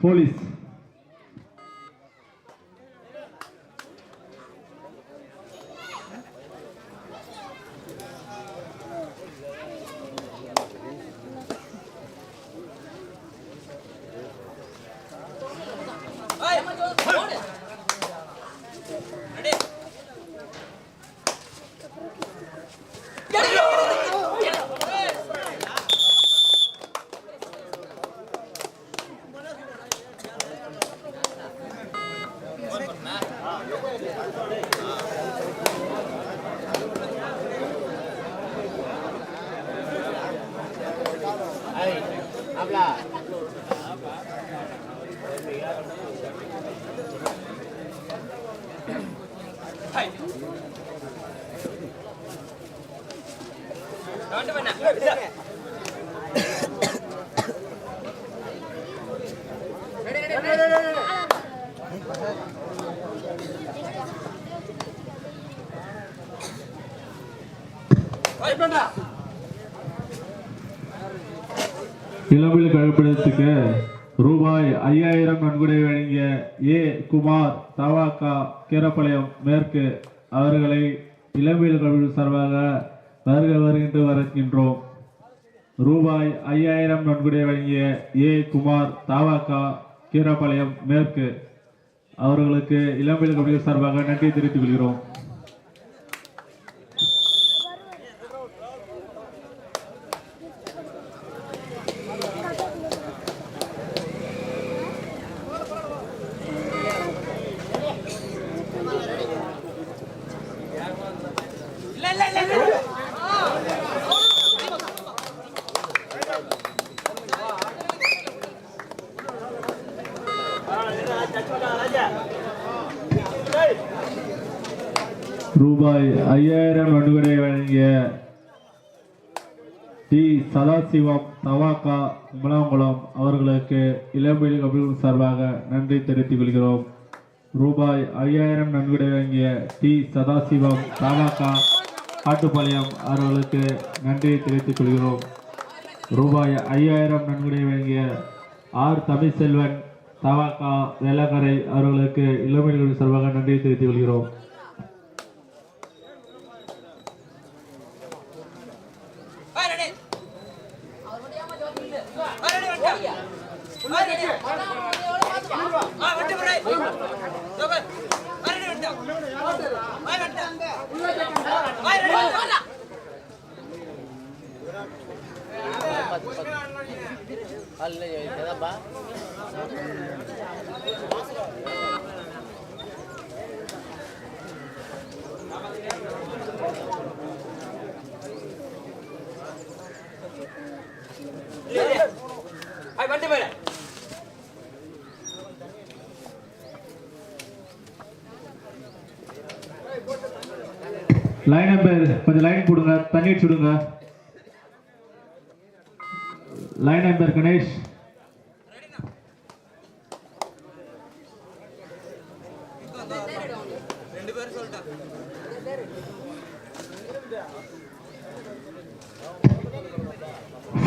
Police. இளம்பில் கழிப்பிடத்துக்கு ரூபாய் 5000 நன்கொடை வழங்கிய ஏ. குமார் தவாக்கா கீரப்பாளையம் மேற்கு அவர்களை இளம்பில் கழிவு சார்பாக வருகின்ற வரக்கின்றோம். ரூபாய் 5000 நன்கொடை வழங்கிய ஏ. குமார் தவாக்கா கீரப்பாளையம் மேற்கு அவர்களுக்கு இளம்பில் கழிவு சார்பாக நன்றி தெரிவித்துக் கொள்கிறோம். ரூபாய் 5000 நன்கொடை வழங்கிய டி. சதாசிவம் தவாக்கா குமலாங்குளம் அவர்களுக்கு இளம்பில் கபில் சார்பாக நன்றி தெரிவித்துக் கொள்கிறோம். ரூபாய் 5000 நன்கொடை வழங்கிய டி. சதாசிவம் தவாக்கா காட்டுப்பாளையம் அவர்களுக்கு நன்றி தெரிவித்துக் கொள்கிறோம். ரூபாய் 5000 நன்கொடை வழங்கிய ஆர். தமிழ்செல்வன் தவாக்கா வெள்ளக்கரை அவர்களுக்கு இளம்பில் கபில் சார்பாக நன்றி தெரிவித்துக் கொள்கிறோம். லைன் நம்பர் கொஞ்சம் லைன் போடுங்க, தண்ணி சுடுங்க. Line number Ganesh.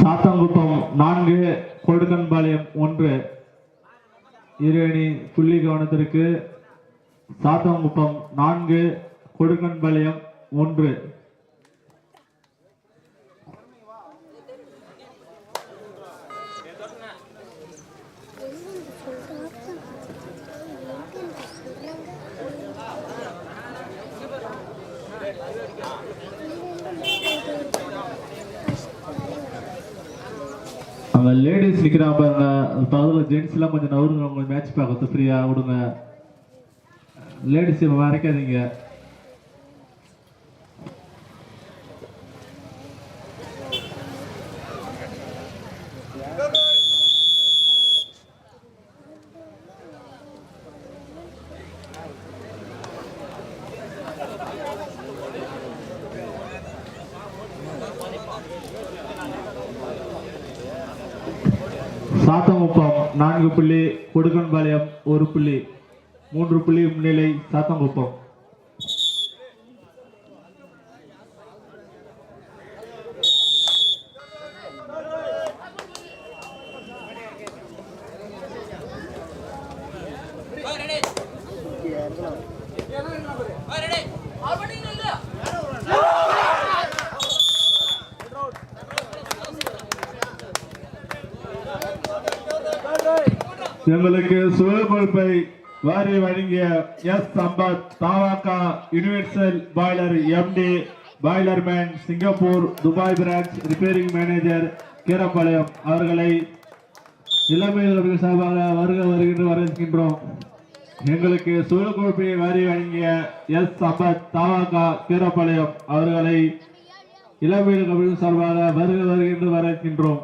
சாத்தங்குப்பம் 4 கொடுக்கன்பாளையம் 1 இரு அணி புள்ளி கவனத்திற்கு. சாத்தங்குப்பம் 4 கொடுக்கன்பாளையம் 1. அங்க லேடிஸ் நிக்கிறாங்க பாருங்க, பக்கத்துல ஜென்ட்ஸ் எல்லாம் கொஞ்சம் நவருங்க, உங்களுக்கு மேட்ச் பார்க்கறது ஃப்ரீயா விடுங்க. லேடிஸ் வரைக்காதீங்க. சாத்தங்குப்பம் 4 புள்ளி, கொடுக்கன்பாளையம் 1 புள்ளி, 3 புள்ளி முன்னிலை சாத்தங்குப்பம். எங்களுக்கு சுழல் பொறுப்பை வாரி வழங்கிய எஸ் சம்பத் தாவாக்கா universal boiler MD boiler man Singapore Dubai branch repairing manager Keerapalayam அவர்களை இளமையில் சார்பாக வருகின்ற வரவேற்கின்றோம். எங்களுக்கு சுழல் பொறுப்பை வாரி வழங்கிய எஸ் சம்பத் தாவாக்கா கீரப்பாளையம் அவர்களை இளமையில் சார்பாக வருகின்ற வரவேற்கின்றோம்.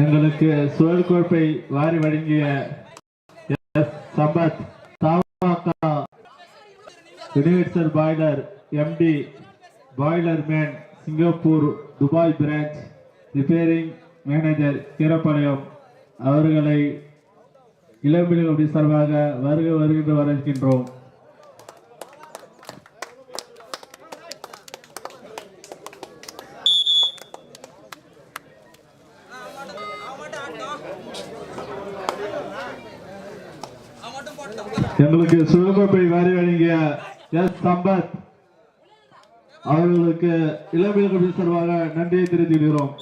எங்களுக்கு சுழல் கோப்பை வாரி வழங்கிய எஸ் சம்பத் தாவாக்கா universal boiler MD boiler man Singapore Dubai branch repairing manager Keerapalayam அவர்களை இளம்பிள்ளை சார்பாக வருகின்ற வரவேற்கின்றோம். எங்களுக்கு சுழல்கோப்பை வாரி வழங்கிய எஸ் சம்பத் அவர்களுக்கு இளம்பிள்ளை சார்பாக நன்றியை தெரிவித்துகிறோம்.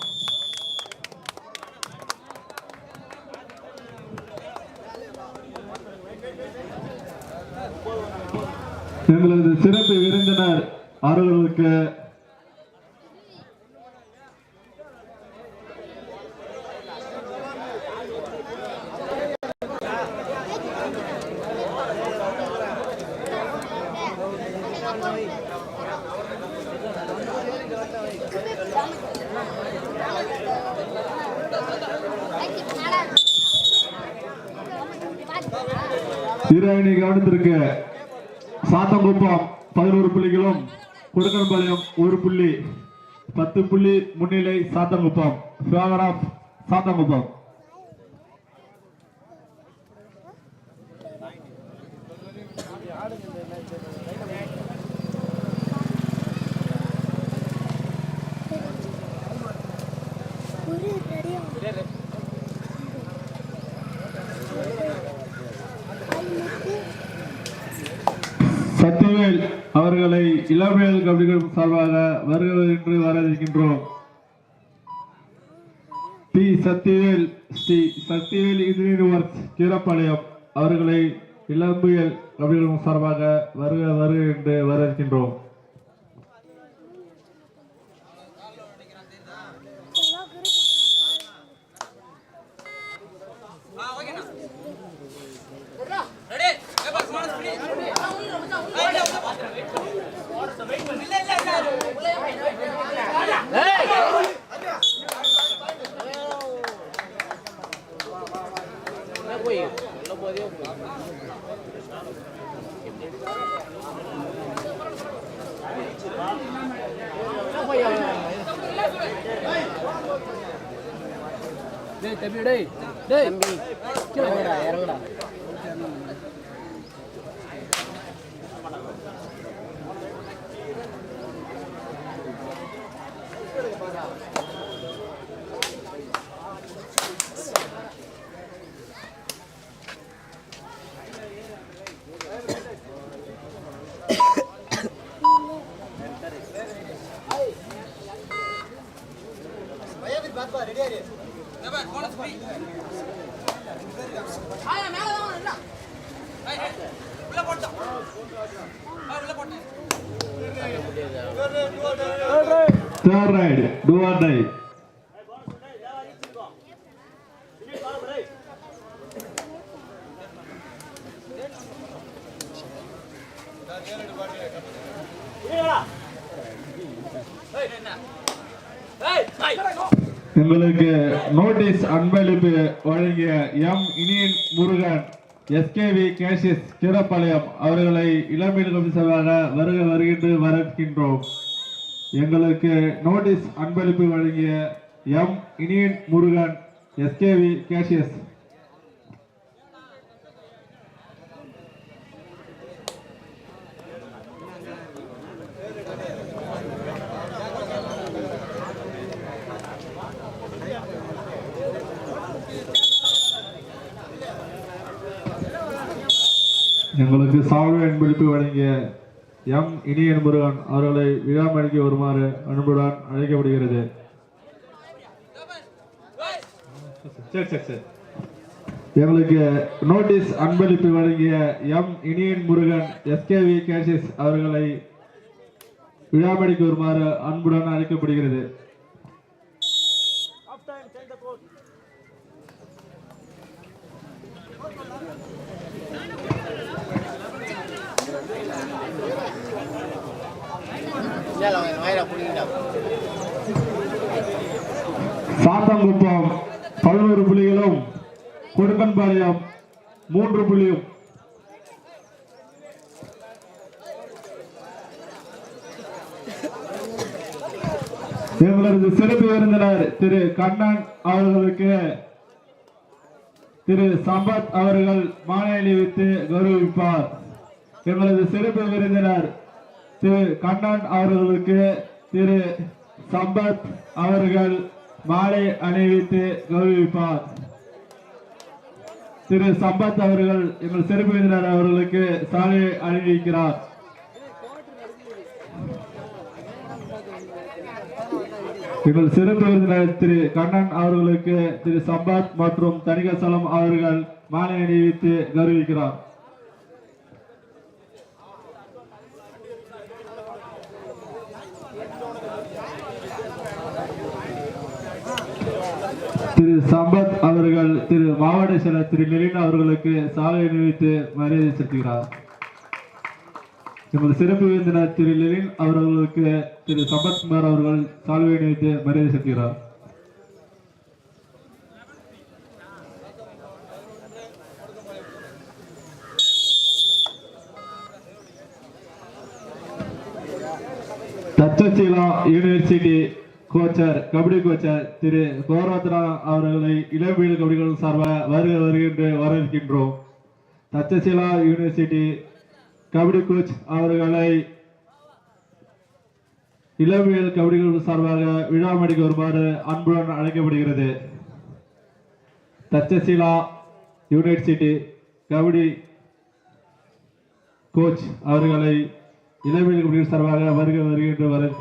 எங்களது சிறப்பு விருந்தினர் அவர்களுக்கு சீராயணி கவனத்திற்கு சாத்தங்குப்பம் 11 புள்ளிகளும் கொடுக்கன்பாளையம் 1 புள்ளி 10 புள்ளி முன்னிலை சாத்தங்குப்பம் ஃபேவர் ஆஃப் சாத்தங்குப்பம். சத்திவேல் அவர்களை இளமையல் கபடிகள் சார்பாக வருகின்ற வரவேற்கின்றோம். T Sathivel Sri Sathivel engineering works Keerapalayam அவர்களை இளம்பியல் கபடிகள் சார்பாக வருகின்ற வரவேற்கின்றோம். Third ride, do or die. எங்களுக்கு நோட்டீஸ் அன்பளிப்பு வழங்கிய M Iniyan Murugan SKV gaseous Keerapalayam அவர்களை இளம்பெண் கமிஷனராக வருகின்ற வரவேற்கின்றோம். எங்களுக்கு நோட்டீஸ் அன்பளிப்பு வழங்கிய M Iniyan Murugan SKV gaseous. எங்களுக்கு சால்வை அன்பளிப்பு வழங்கிய எம் இனியன் முருகன் அவர்களை விழா மணிக்கு வருமாறு அன்புடன் அழைக்கப்படுகிறது. சரி சரி சரி. எங்களுக்கு நோட்டீஸ் அன்பளிப்பு வழங்கிய M Iniyan Murugan SKV gases அவர்களை விழாமணிக்கு வருமாறு அன்புடன் அழைக்கப்படுகிறது. சாத்தங்குப்பம் 11 புள்ளிகளும், கொடுக்கன்பாளையம் 3 புள்ளியும். எங்களது சிறப்பு விருந்தினர் திரு கண்ணன் அவர்களுக்கு திரு சம்பத் அவர்கள் மாலை அணிவித்து கௌரவிப்பார். எங்களது சிறப்பு விருந்தினர் திரு கண்ணன் அவர்களுக்கு திரு சம்பத் அவர்கள் மாலை அணிவித்து கௌரவிப்பார். திரு சம்பத் அவர்கள் எங்கள் சிறப்பு விருந்தினர் அவர்களுக்கு சாலை அணிவிக்கிறார். எங்கள் சிறப்பு விருந்தினர் திரு கண்ணன் அவர்களுக்கு திரு சம்பத் மற்றும் தணிகாசலம் அவர்கள் மாலை அணிவித்து கௌரவிக்கிறார். திரு சம்பத் அவர்கள் திரு மாவட்ட செயலர் திரு நெலின் அவர்களுக்கு சாலை அணிவித்து மரியாதை செலுத்துகிறார். எமது சிறப்பு விருந்தினர் திரு லெலின் அவர்களுக்கு திரு சம்பத்குமார் அவர்கள் சால்வை அணிவித்து மரியாதை செலுத்துகிறார். தட்சசீலா யூனிவர்சிட்டி கோச்சர் கபடி கோச்சர் திரு கோரத்ரா அவர்களை இளம்பீடு கபடிகள் சார்பாக வருகின்ற வரவேற்கின்றோம். தட்சசீலா யூனிவர்சிட்டி கபடி கோச் அவர்களை இளம்பியல் கபடிகள் சார்பாக விழாமணிக்கு வருமாறு அன்புடன் அழைக்கப்படுகிறது. தட்சசீலா யூனிவர்சிட்டி கபடி கோச் அவர்களை இளம்பியல் கபடிகள் சார்பாக வருகின்ற வர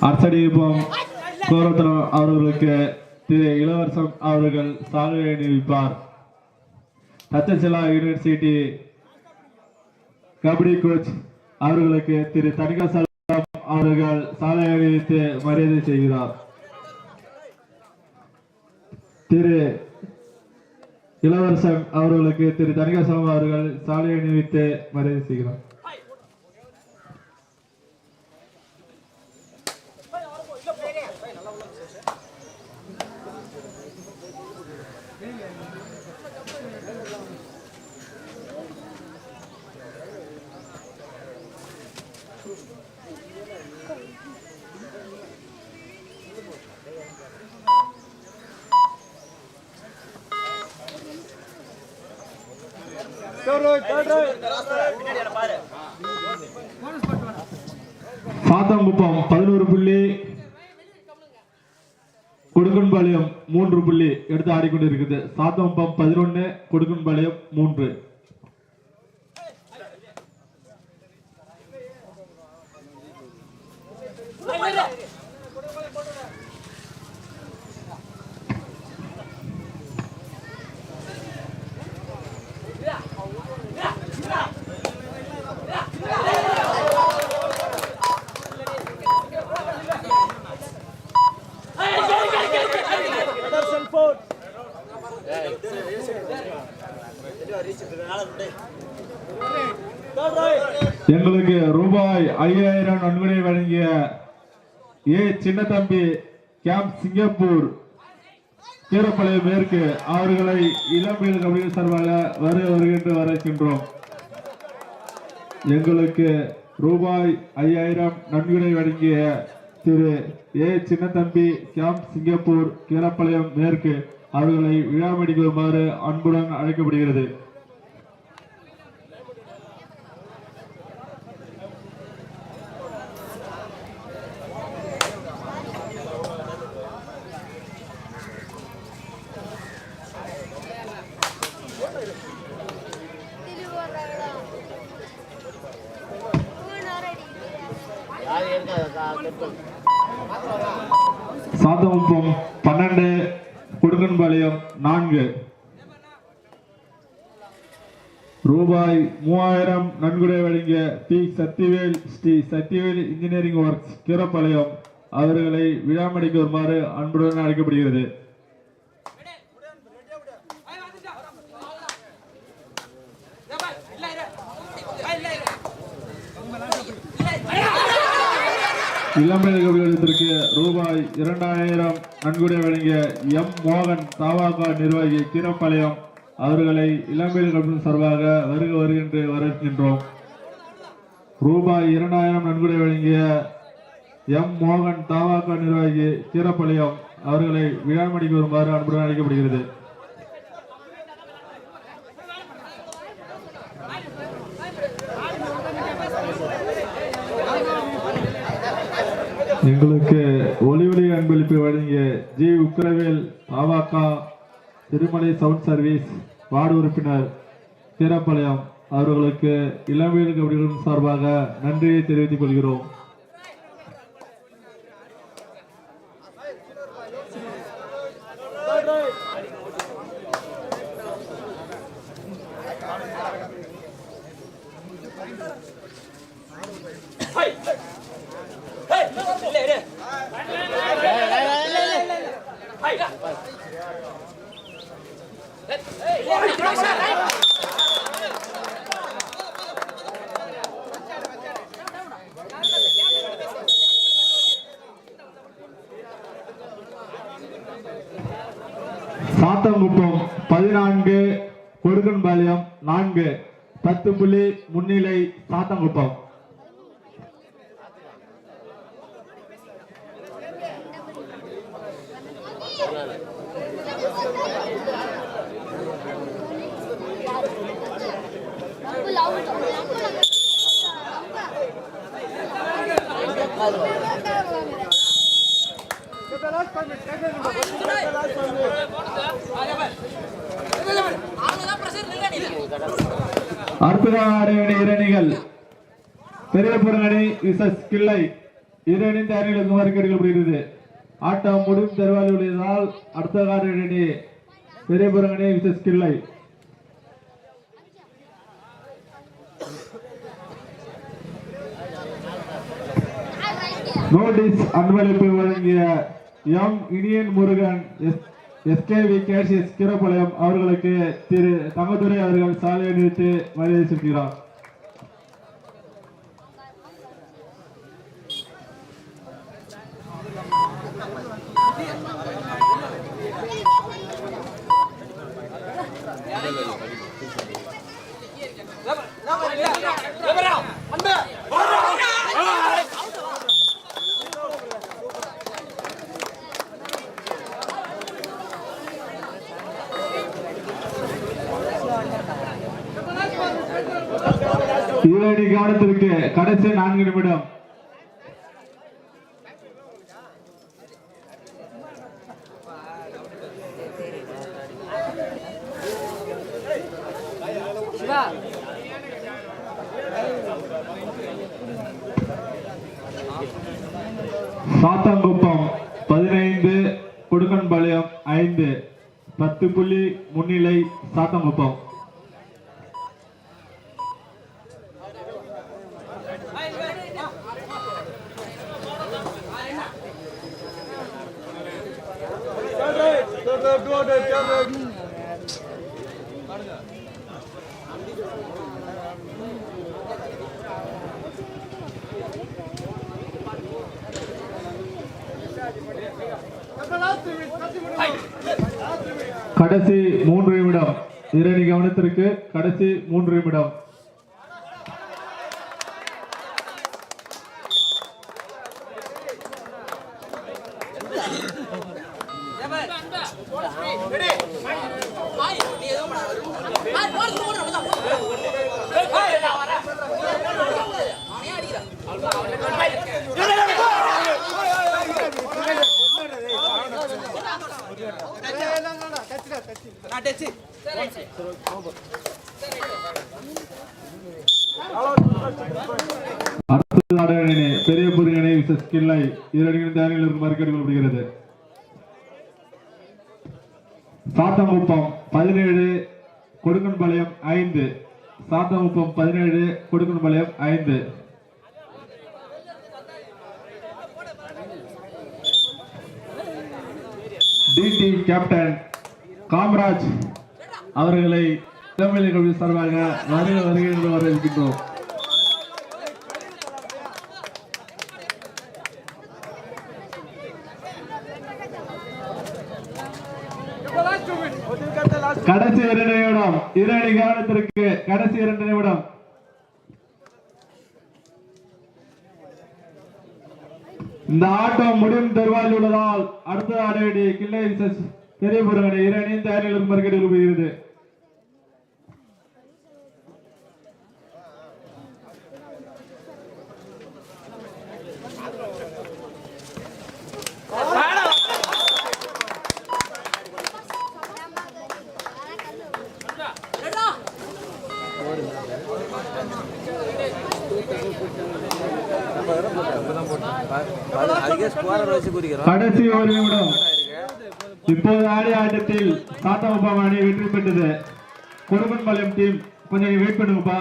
அரசடிப்பம் கோரத்தனம் அவர்களுக்கு திரு இளவரசன் அவர்கள் சாலை அணிவிப்பார். தட்சசீலா யூனிவர்சிட்டி கபடி கோச் அவர்களுக்கு திரு தணிகாசலம் அவர்கள் சாலை அணிவித்து மரியாதை செய்கிறார். திரு இளவரசன் அவர்களுக்கு திரு தணிகாசலம் அவர்கள் சாலை அணிவித்து மரியாதை செய்கிறார். சாத்தங்குப்பம் 11 புள்ளி, கொடுக்கன்பாளையம் 3 புள்ளி எடுத்து ஆடிக்கொண்டிருக்கிறது. சாத்தங்குப்பம் 11, கொடுக்கன்பாளையம் 3. எங்களுக்கு ரூபாய் 5000 நன்கொடை வழங்கிய ஏ சின்னத்தம்பி கேம்ப் சிங்கப்பூர் கீரப்பாளையம் மேற்கு அவர்களை இளம்பியல் கபடி சார்பாக வருகின்ற வரவேற்கின்றோம். எங்களுக்கு ரூபாய் 5000 நன்கொடை வழங்கிய திரு ஏ சின்னத்தம்பி கேம்ப் சிங்கப்பூர் கீரப்பாளையம் மேற்கு அவர்களை விழாமணிக்கு வருமாறு அன்புடன் அழைக்கப்படுகிறது. சாத்தமுப்பம் 12 கொடுக்கன்பாளையம் 4 ரூபாய் 3000 நன்கொடை வழங்கிய T Sathivel Sri Sathivel engineering works Keerapalayam அவர்களை விழாமணிக்கு வருமாறு அன்புடன் அழைக்கப்படுகிறது. இளம்பெண் கவிழ்ச்சிக்கு ரூபாய் 2000 நன்கொடை வழங்கிய எம் மோகன் தாவாகா நிர்வாகி கீரப்பாளையம் அவர்களை இளம்பெண் கவிழ்ச்சி சார்பாக வருகின்ற வரவேற்கின்றோம். ரூபாய் 2000 நன்கொடை வழங்கிய எம் மோகன் தாவாகா நிர்வாகி கீரப்பாளையம் அவர்களை விழாமணிக்கு வருமாறு அன்புடன் அழைக்கப்படுகிறது. எங்களுக்கு ஒளி அன்பளிப்பு வழங்கிய ஜி உக்கரவேல் தாவாக்கா திருமலை சவுண்ட் சர்வீஸ் வார்டு உறுப்பினர் கீரப்பாளையம் அவர்களுக்கு இளம்பெண் கபடிகளின் சார்பாக நன்றியை தெரிவித்துக் கொள்கிறோம். சாத்தங்குப்பம் 14 கொடுக்கன்பாளையம் 4 10 புள்ளி முன்னிலை சாத்தங்குப்பம். அற்புதமான இரணிகள் பெரியபுரங்கணி விசஸ் கிள்ளை இரணின் தயாரிகளுக்கு மறுக்கெடுக்கப்படுகிறது. ஆட்டம் முடிவும் தெருவாளி உள்ளதால் அடுத்த கார இரணி பெரியபுரங்கணி விசஸ் கிள்ளை. நோட்டீஸ் அன்பளிப்பு வழங்கிய M Iniyan Murugan SKV KCS Keerapalayam அவர்களுக்கு திரு தங்கதுரை அவர்கள் சாலை நிறுத்தி மரியாதை செலுத்துகிறார். இவரடி கவனத்திற்கு கடைசி 4 நிமிடம். சாத்தங்குப்பம் 15 கொடுக்கன்பாளையம் 5 10 புள்ளி முன்னிலை சாத்தங்குப்பம். கடைசி 3 நிமிடம். இரண்டு கவனத்திற்கு கடைசி 3 நிமிடம். பெரிய புரிகனை விசஸ் கிள்ளை இரண்டு அணியில் இருக்குமாறு கேட்டுக்கொள்ளப்படுகிறது. சாத்தங்குப்பம் 17 கொடுக்கன்பாளையம் 5. சாத்தங்குப்பம் 17 கொடுக்கன்பாளையம் 5. டிடி கேப்டன் காமராஜ் அவர்களை இளமையில கல்வி சார்பாக வருகை என்று வரவேற்கின்றோம். கடைசி 2 நிமிடம் இரண்டு காலத்திற்கு கடைசி 2 நிமிடம். இந்த ஆட்டம் முடியும் தருவாயில் உள்ளதால் அடுத்த ஆடி கிள்ளை பெரிய புறங்கடை இரண்டு தயாரிகளுக்கு மறுக்கடி வருகிறது. கடைசி 1 நிமிடம். இப்போது ஆடிய ஆட்டத்தில் சாத்தங்குப்பம் அணி வெற்றி பெற்றது. கொடுக்கன்பாளையம் டீம் கொஞ்சம் வெயிட் பண்ணுங்கப்பா.